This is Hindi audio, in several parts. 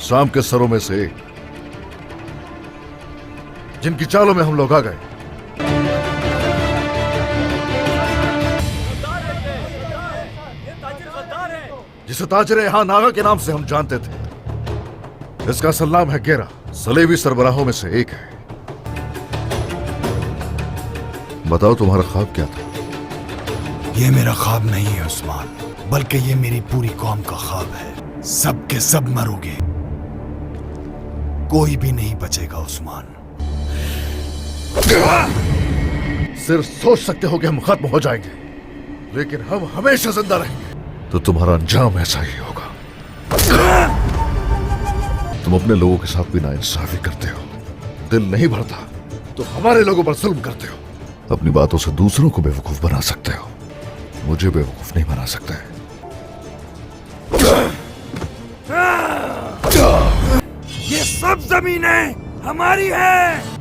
शाम के सरों में से एक, जिनकी चालों में हम लोग आ गए। जिसे ताजरे यहां नागा के नाम से हम जानते थे। इसका असल नाम है गेरा। सलेबी सरबराहों में से एक है। बताओ तुम्हारा ख्वाब क्या था? ये मेरा ख्वाब नहीं है उस्मान, बल्कि ये मेरी पूरी कौम का ख्वाब है। सब के सब मरोगे, कोई भी नहीं बचेगा उस्मान। सिर्फ सोच सकते हो कि हम खत्म हो जाएंगे, लेकिन हम हमेशा जिंदा रहेंगे। तो तुम्हारा अंजाम ऐसा ही होगा। तुम अपने लोगों के साथ भी नाइंसाफी करते हो। दिल नहीं भरता तो हमारे लोगों पर जुल्म करते हो। अपनी बातों से दूसरों को बेवकूफ बना सकते हो, मुझे बेवकूफ नहीं बना सकते। ये सब जमीनें हमारी हैं।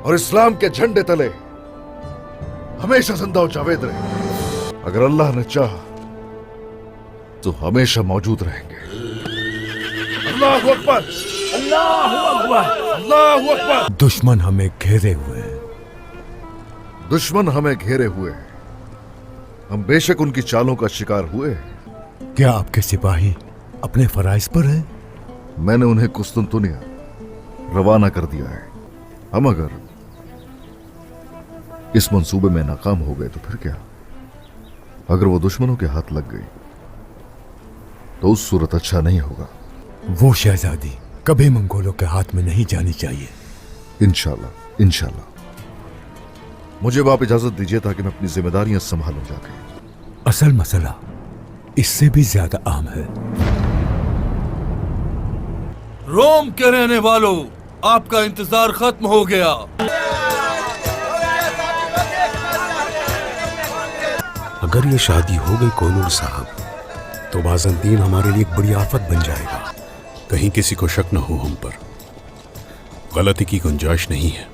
और इस्लाम के झंडे तले हमेशा जिंदा और जावेद रहे। अगर अल्लाह ने चाहा तो हमेशा मौजूद रहेंगे। अल्लाहु अकबर, अल्लाहु अकबर, अल्लाहु अकबर। दुश्मन हमें घेरे हुए हैं। दुश्मन हमें घेरे हुए हैं। हम बेशक उनकी चालों का शिकार हुए हैं। क्या आपके सिपाही अपने फराइज पर हैं? मैंने उन्हें कुस्तुनतुनिया रवाना कर दिया है। हम अगर इस मंसूबे में नाकाम हो गए तो फिर क्या? अगर वो दुश्मनों के हाथ लग गई तो उस सूरत अच्छा नहीं होगा। वो शहजादी कभी मंगोलों के हाथ में नहीं जानी चाहिए। इंशाल्लाह, इंशाल्लाह। मुझे अब आप इजाजत दीजिए ताकि मैं अपनी जिम्मेदारियां संभालूं जाके। असल मसला इससे भी ज्यादा अहम है। रोम के रहने वालों, आपका इंतजार खत्म हो गया। अगर ये शादी हो गई कोनूर साहब, तो बाज़ंतीन हमारे लिए एक बड़ी आफत बन जाएगा। कहीं किसी को शक न हो हम पर। गलती की गुंजाइश नहीं है।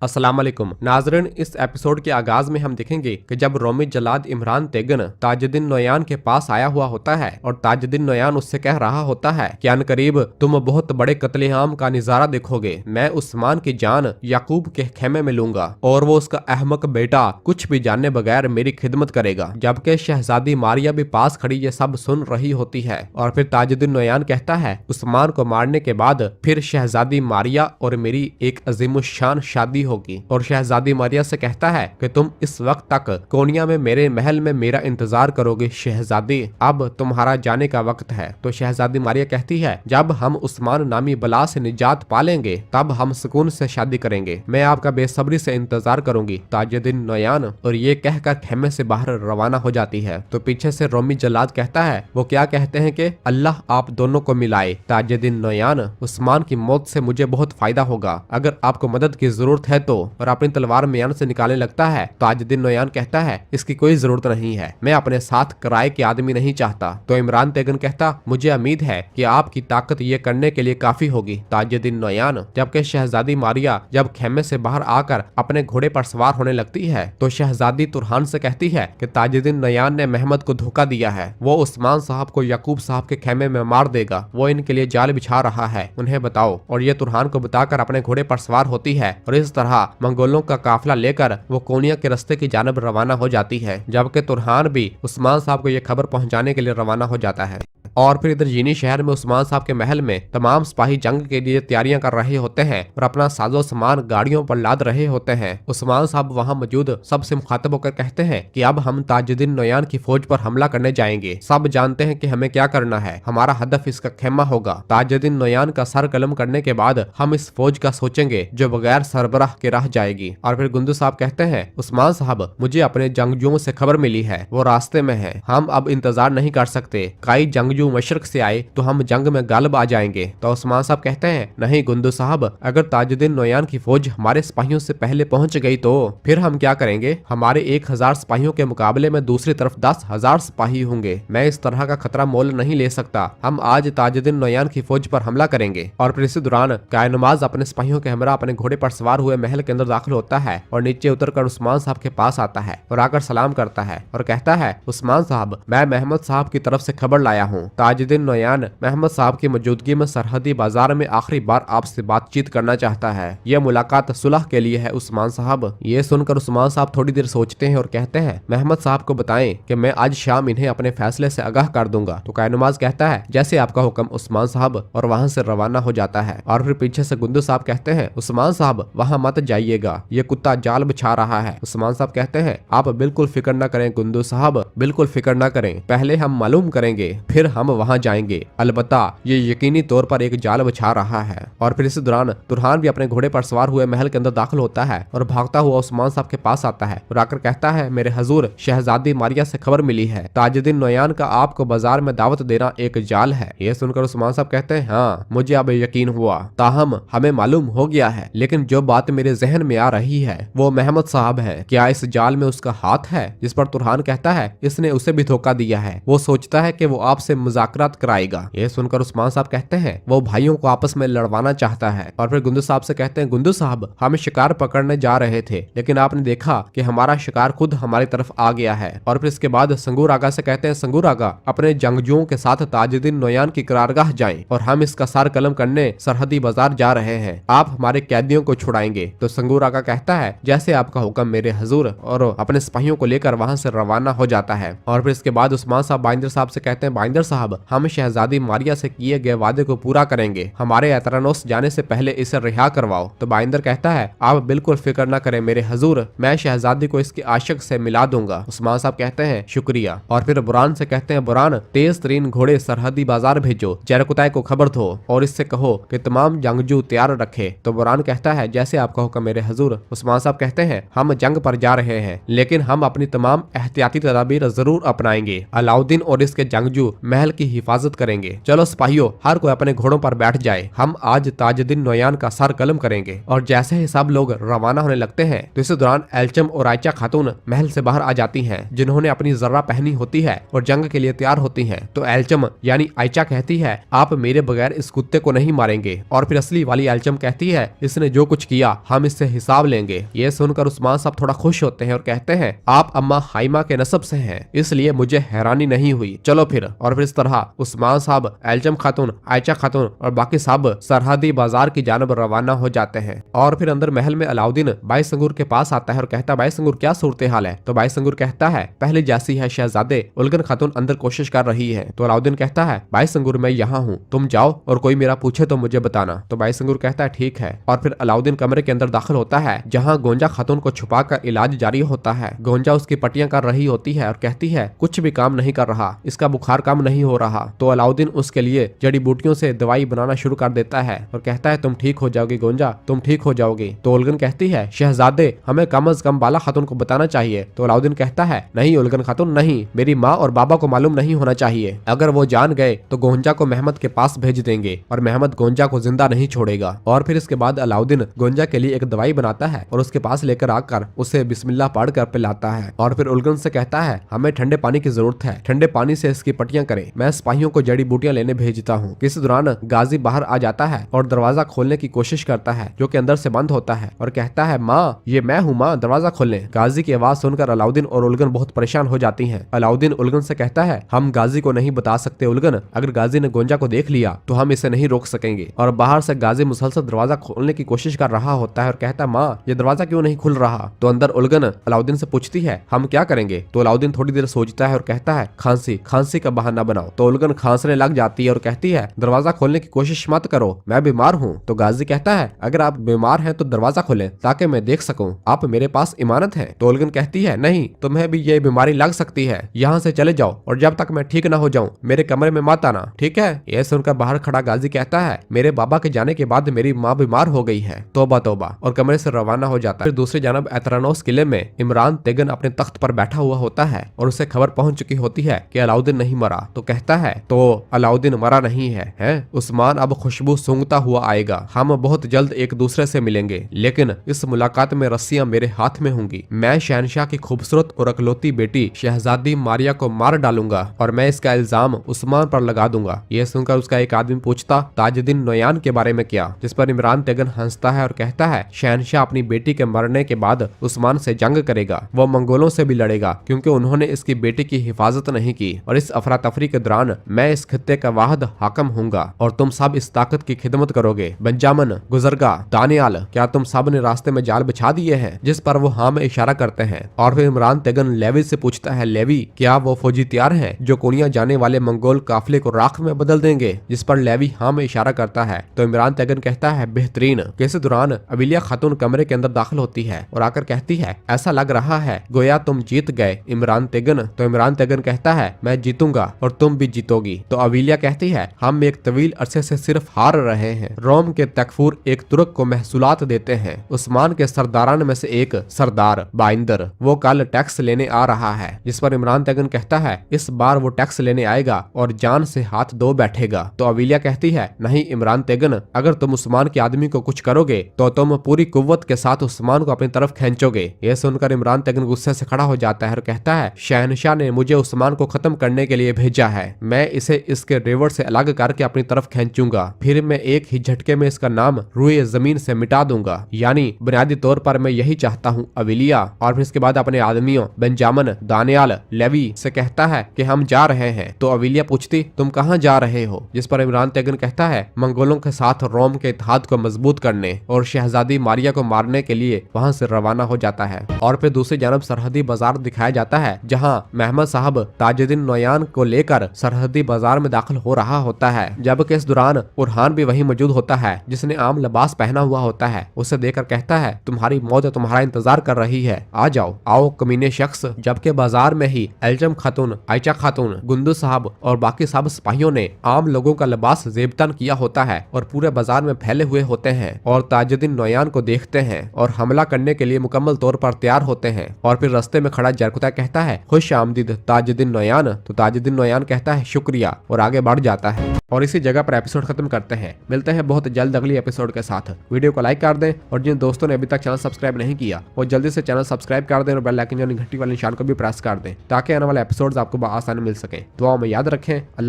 अस्सलाम वालेकुम नाज़रीन, इस एपिसोड के आगाज में हम देखेंगे कि जब रोमी जलाद इमरान तेगन ताजुद्दीन नोयान के पास आया हुआ होता है और ताजुद्दीन नोयान उससे कह रहा होता है कि अनकरीब तुम बहुत बड़े कत्लेआम का नजारा देखोगे। मैं उस्मान की जान याकूब के खेमे में लूंगा और वो उसका अहमक बेटा कुछ भी जाने बगैर मेरी खिदमत करेगा। जबकि शहजादी मारिया भी पास खड़ी ये सब सुन रही होती है और फिर ताजुद्दीन नोयान कहता है उस्मान को मारने के बाद फिर शहजादी मारिया और मेरी एक अजीमुशान शादी होगी। और शहजादी मारिया से कहता है कि तुम इस वक्त तक कोनिया में मेरे महल में मेरा इंतजार करोगे शहजादी, अब तुम्हारा जाने का वक्त है। तो शहजादी मारिया कहती है जब हम उस्मान नामी बला से निजात पालेंगे तब हम सुकून से शादी करेंगे। मैं आपका बेसब्री से इंतजार करूंगी ताजुद्दीन नोयान। और ये कहकर खेमे से बाहर रवाना हो जाती है। तो पीछे से रोमी जलाद कहता है वो क्या कहते हैं कि अल्लाह आप दोनों को मिलाए। ताजुद्दीन नोयान, उस्मान की मौत से मुझे बहुत फायदा होगा, अगर आपको मदद की जरूरत है तो। और अपनी तलवार म्यान से निकालने लगता है। ताजुद्दीन नोयान कहता है इसकी कोई जरूरत नहीं है, मैं अपने साथ किराए के आदमी नहीं चाहता। तो इमरान तेगन कहता मुझे उम्मीद है कि आपकी ताकत ये करने के लिए काफी होगी ताजुद्दीन नोयान। जबकि शहजादी मारिया जब खेमे से बाहर आकर अपने घोड़े पर सवार होने लगती है तो शहजादी तुरहान से कहती है कि ताजुद्दीन नोयान ने महमद को धोखा दिया है, वो उस्मान साहब को याकूब साहब के खेमे में मार देगा, वो इनके लिए जाल बिछा रहा है, उन्हें बताओ। और ये तुरहान को बताकर अपने घोड़े पर सवार होती है और इस तरह मंगोलों का काफिला लेकर वो कोनिया के रास्ते की जानब रवाना हो जाती है। जबकि तुरहान भी उस्मान साहब को यह खबर पहुंचाने के लिए रवाना हो जाता है। और फिर इधर जीनी शहर में उस्मान साहब के महल में तमाम सिपाही जंग के लिए तैयारियां कर रहे होते हैं और अपना साजो सामान गाड़ियों पर लाद रहे होते हैं। उस्मान साहब वहां मौजूद सबसे मुखातब होकर कहते हैं कि अब हम ताजुद्दीन नोयान की फौज पर हमला करने जाएंगे। सब जानते हैं कि हमें क्या करना है, हमारा हदफ इसका खेमा होगा। ताजुद्दीन नोयान का सर कलम करने के बाद हम इस फौज का सोचेंगे जो बगैर सरबराह के रह जाएगी। और फिर गुंदू साहब कहते हैं उस्मान साहब मुझे अपने जंगजुओं से खबर मिली है, वो रास्ते में है, हम अब इंतजार नहीं कर सकते। कई जंगजू जंगजू मशरक से आए तो हम जंग में गालिब आ जाएंगे। तो उस्मान साहब कहते हैं नहीं गुंदू साहब, अगर ताजुद्दीन नोयान की फौज हमारे सिपाहियों से पहले पहुंच गई तो फिर हम क्या करेंगे? हमारे 1000 सिपाहियों के मुकाबले में दूसरी तरफ 10,000 सिपाही होंगे। मैं इस तरह का खतरा मोल नहीं ले सकता। हम आज ताजुद्दीन नोयान की फौज पर हमला करेंगे। और फिर इसी दौरान कायनुमाज अपने सिपाहियों के हमरा अपने घोड़े पर सवार हुए महल के अंदर दाखिल होता है और नीचे उतरकर उस्मान साहब के पास आता है और आकर सलाम करता है और कहता है उस्मान साहब, मैं महमद साहब की तरफ से खबर लाया हूँ। ताजुद्दीन नोयान महमद साहब की मौजूदगी में सरहदी बाजार में आखिरी बार आपसे बातचीत करना चाहता है। यह मुलाकात सुलह के लिए है उस्मान साहब। ये सुनकर उस्मान साहब थोड़ी देर सोचते हैं और कहते हैं महमद साहब को बताएं कि मैं आज शाम इन्हें अपने फैसले से आगाह कर दूंगा। तो कायनुमाज कहता है जैसे आपका हुक्म उस्मान साहब, और वहाँ से रवाना हो जाता है। और फिर पीछे से गुंदू साहब कहते हैं उस्मान साहब वहाँ मत जाइएगा, ये कुत्ता जाल बिछा रहा है। उस्मान साहब कहते हैं आप बिल्कुल फिक्र न करें गुंदू साहब, बिल्कुल फिक्र न करें, पहले हम मालूम करेंगे फिर हम वहाँ जाएंगे। अलबत्ता ये यकीनी तौर पर एक जाल बिछा रहा है। और फिर इसी दौरान तुरहान भी अपने घोड़े पर सवार हुए महल के अंदर दाखिल होता है और भागता हुआ उस्मान साहब के पास आता है और आकर कहता है मेरे हजूर, शहजादी मारिया से खबर मिली है, ताजुद्दीन नोयान का आपको बाजार में दावत देना एक जाल है। यह सुनकर उस्मान साहब कहते हैं हाँ, मुझे अब यकीन हुआ, ताहम हमें मालूम हो गया है, लेकिन जो बात मेरे जहन में आ रही है वो महमद साहब है। क्या इस जाल में उसका हाथ है? जिस पर तुरहान कहता है इसने उसे भी धोखा दिया है, वो सोचता है कि वो आपसे मुज़ाकरात कराएगा। यह सुनकर उस्मान साहब कहते हैं वो भाइयों को आपस में लड़वाना चाहता है। और फिर गुंदू साहब से कहते हैं गुंदू साहब, हम शिकार पकड़ने जा रहे थे लेकिन आपने देखा कि हमारा शिकार खुद हमारी तरफ आ गया है। और फिर इसके बाद संगूर आगा से कहते हैं संगूर आगा, अपने जंगजुओं के साथ ताजुद्दीन नोयान की करारगाह जाएं और हम इसका सार कलम करने सरहदी बाजार जा रहे हैं, आप हमारे कैदियों को छुड़ाएंगे। तो संगूर आगा कहता है जैसे आपका हुक्म मेरे हजूर, और अपने सिपाहियों को लेकर वहां से रवाना हो जाता है। और फिर इसके बाद उस्मान साहब बाइंदर साहब से कहते हैं बाइंदर साहब, हम शहजादी मारिया से किए गए वादे को पूरा करेंगे, हमारे एतरानोस जाने से पहले इसे रिहा करवाओ। तो बाइंदर कहता है आप बिल्कुल फिक्र न करें मेरे हजूर, मैं शहजादी को इसके आशिक से मिला दूंगा। उस्मान साहब कहते हैं शुक्रिया। और फिर बुरान से कहते हैं बुरान, तेज तरीन घोड़े सरहदी बाजार भेजो, जरकुताई को खबर दो और इससे कहो कि तमाम जंगजू तैयार रखे। तो बुरान कहता है जैसे आपका हुक्म मेरे हजूर। उस्मान साहब कहते हैं हम जंग पर जा रहे हैं लेकिन हम अपनी तमाम एहतियाती तदाबीर जरूर अपनाएंगे। अलाउद्दीन और इसके जंगजू महल की हिफाजत करेंगे। चलो सिपाहियों, हर कोई अपने घोड़ों पर बैठ जाए, हम आज ताजुद्दीन नोयान का सर कलम करेंगे। और जैसे ही सब लोग रवाना होने लगते हैं तो इस दौरान एल्चम और आयचा खातून महल से बाहर आ जाती हैं, जिन्होंने अपनी जर्रा पहनी होती है और जंग के लिए तैयार होती हैं। तो एल्चम यानी आयचा कहती है आप मेरे बगैर इस कुत्ते को नहीं मारेंगे। और फिर असली वाली एल्चम कहती है इसने जो कुछ किया हम इससे हिसाब लेंगे। ये सुनकर उस्मान साहब थोड़ा खुश होते हैं और कहते हैं आप अम्मा हाइमा के नसब से हैं, इसलिए मुझे हैरानी नहीं हुई, चलो फिर। और फिर इस तरह उस्मान साहब, एल्चम खातून, आयचा खातून और बाकी सब सरहदी बाजार की जानब रवाना हो जाते हैं। और फिर अंदर महल में अलाउद्दीन भाई संगूर के पास आता है और कहता है भाई संगूर क्या सूरत हाल है? तो भाई संगूर कहता है पहले जैसी है शहजादे, उलगन खातून अंदर कोशिश कर रही है। तो अलाउद्दीन कहता है भाई संगूर मैं यहाँ हूँ, तुम जाओ और कोई मेरा पूछे तो मुझे बताना। तो भाई संगूर कहता है ठीक है। और फिर अलाउद्दीन कमरे के अंदर दाखिल होता है जहाँ गोंजा खातून को छुपा कर इलाज जारी होता है। गोंजा उसकी पट्टियां कर रही होती है और कहती है कुछ भी काम नहीं कर रहा, इसका बुखार कम नहीं हो रहा। तो अलाउद्दीन उसके लिए जड़ी बूटियों से दवाई बनाना शुरू कर देता है और कहता है तुम ठीक हो जाओगी गोंजा, तुम ठीक हो जाओगी। तो उलगन कहती है शहजादे हमें कम अज कम बाला खातून को बताना चाहिए। तो अलाउद्दीन कहता है नहीं उलगन खातून नहीं, मेरी माँ और बाबा को मालूम नहीं होना चाहिए, अगर वो जान गए तो गोंजा को महमद के पास भेज देंगे और महमद गोंजा को जिंदा नहीं छोड़ेगा। और फिर इसके बाद अलाउद्दीन गोंजा के लिए एक दवाई बनाता है और उसके पास लेकर आकर उसे बिस्मिल्लाह पढ़ कर पिलाता है। और फिर उलगन से कहता है हमें ठंडे पानी की जरूरत है, ठंडे पानी से इसकी पट्टियां करें, मैं सिपाहियों को जड़ी बूटियां लेने भेजता हूँ। इस दौरान गाजी बाहर आ जाता है और दरवाजा खोलने की कोशिश करता है जो कि अंदर से बंद होता है और कहता है माँ ये मैं हूँ माँ, दरवाजा खोलें। गाजी की आवाज सुनकर अलाउद्दीन और उलगन बहुत परेशान हो जाती हैं। अलाउद्दीन उलगन से कहता है हम गाजी को नहीं बता सकते उलगन, अगर गाजी ने गोंजा को देख लिया तो हम इसे नहीं रोक सकेंगे। और बाहर से गाजी मुसलसल दरवाजा खोलने की कोशिश कर रहा होता है और कहता है माँ ये दरवाजा क्यों नहीं खुल रहा? तो अंदर उलगन अलाउद्दीन से पूछती है हम क्या करेंगे? तो अलाउद्दीन थोड़ी देर सोचता है और कहता है खांसी, खांसी का बहाना बनाओ। तो उलगन खांसने लग जाती है और कहती है दरवाजा खोलने की कोशिश मत करो, मैं बीमार हूँ। तो गाजी कहता है अगर आप बीमार हैं तो दरवाजा खोलें ताकि मैं देख सकूं, आप मेरे पास इमानत है। तो उलगन कहती है नहीं, तुम्हें भी ये बीमारी लग सकती है, यहाँ से चले जाओ और जब तक मैं ठीक ना हो जाऊं मेरे कमरे में मत आना, ठीक है? यह सुनकर बाहर खड़ा गाजी कहता है मेरे बाबा के जाने के बाद मेरी माँ बीमार हो गई है, तौबा तौबा, और कमरे से रवाना हो जाता है। फिर दूसरी जानब एतरानोस किले में इमरान तेगन अपने तख्त पर बैठा हुआ होता है और उसे खबर पहुंच चुकी होती है कि अलाउद्दीन नहीं मरा। तो कहता है तो अलाउद्दीन मरा नहीं है? उस्मान अब खुशबू सूंघता हुआ आएगा। हम बहुत जल्द एक दूसरे से मिलेंगे, लेकिन इस मुलाकात में रस्सियां मेरे हाथ में होंगी। मैं शहनशाह की खूबसूरत और अकलौती बेटी शहजादी मारिया को मार डालूंगा और मैं इसका इल्जाम उस्मान पर लगा दूंगा। यह सुनकर उसका एक आदमी पूछता ताजुद्दीन नोयान के बारे में क्या? जिस पर इमरान तेगन हंसता है और कहता है शहनशाह अपनी बेटी के मरने के बाद उस्मान से जंग करेगा। वो मंगोलों से भी लड़ेगा क्योंकि उन्होंने इसकी बेटी की हिफाजत नहीं की, और इस अफरा तफरी के दौरान मैं इस खित्ते का वाहिद हाकिम हूंगा और तुम सब इस ताकत की खिदमत करोगे। बेंजामिन, गुजरगा, दानियाल, क्या तुम सब ने रास्ते में जाल बिछा दिए हैं? जिस पर वो हाँ में इशारा करते हैं। और फिर इमरान तेगन लेवी से पूछता है लेवी, क्या वो फौजी तैयार है जो कोनिया जाने वाले मंगोल काफिले को राख में बदल देंगे? जिस पर लेवी हाँ में इशारा करता है। तो इमरान तेगन कहता है बेहतरीन। इस दौरान अविलिया खातून कमरे के अंदर दाखिल होती है और आकर कहती है ऐसा लग रहा है गोया तुम जीत गए इमरान तेगन। तो इमरान तेगन कहता है मैं जीतूंगा और तुम भी जीतोगी। तो अविलिया कहती है हम एक तवील अरसे से सिर्फ हार रहे हैं। रोम के तकफूर एक तुर्क को महसूलात देते हैं। उस्मान के सरदारान में से एक सरदार बाइंदर वो कल टैक्स लेने आ रहा है। जिस पर इमरान तेगन कहता है इस बार वो टैक्स लेने आएगा और जान से हाथ धो बैठेगा। तो अविलिया कहती है नहीं इमरान तेगन, अगर तुम उस्मान के आदमी को कुछ करोगे तो तुम पूरी कुव्वत के साथ उस्मान को अपनी तरफ खींचोगे। यह सुनकर इमरान तेगन गुस्से से खड़ा हो जाता है और कहता है शहनशाह ने मुझे उस्मान को खत्म करने के लिए भेजा है। मैं इसे इसके रिवर से अलग करके अपनी तरफ खींचूंगा, फिर मैं एक ही झटके में इसका नाम रूए जमीन से मिटा दूंगा। यानी बुनियादी तौर पर मैं यही चाहता हूँ अविलिया। और फिर इसके बाद अपने आदमियों बेंजामिन, दानियाल, लेवी से कहता है कि हम जा रहे हैं। तो अविलिया पूछती तुम कहाँ जा रहे हो? जिस पर इमरान तेगन कहता है मंगोलों के साथ रोम के इत्तेहाद को मजबूत करने और शहजादी मारिया को मारने के लिए वहाँ से रवाना हो जाता है। और फिर दूसरी जानब सरहदी बाजार दिखाया जाता है जहाँ महमद साहब ताजुद्दीन नोयान को लेकर सरहदी बाजार में दाखिल हो रहा होता है। जबकि इस दौरान उरहान भी वहीं मौजूद होता है जिसने आम लिबास पहना हुआ होता है। उसे देखकर कहता है तुम्हारी मौत तुम्हारा इंतजार कर रही है, आ जाओ आओ कमीने शख्स। जबकि बाजार में ही एल्जम खातून, आयचा खातून, गुंदू साहब और बाकी सब सिपाहियों ने आम लोगों का लिबास जेबतन किया होता है और पूरे बाजार में फैले हुए होते हैं और ताजुद्दीन नोयान को देखते हैं और हमला करने के लिए मुकम्मल तौर पर तैयार होते हैं। और फिर रास्ते में खड़ा जरकुता कहता है खुश आमदीद ताजुद्दीन नोयान। तो ताजुद्दीन नोयान कहता है शुक्रिया और आगे बढ़ जाता है। और इसी जगह पर एपिसोड खत्म करते हैं। मिलते हैं बहुत जल्द अगली एपिसोड के साथ। वीडियो को लाइक कर दें और जिन दोस्तों ने अभी तक चैनल सब्सक्राइब नहीं किया वो जल्दी से चैनल सब्सक्राइब कर दें और बेल आइकन यानी घंटी वाले निशान को भी प्रेस कर दें ताकि आने वाले एपिसोड्स आपको आसानी मिल सके। दुआओं में याद रखें।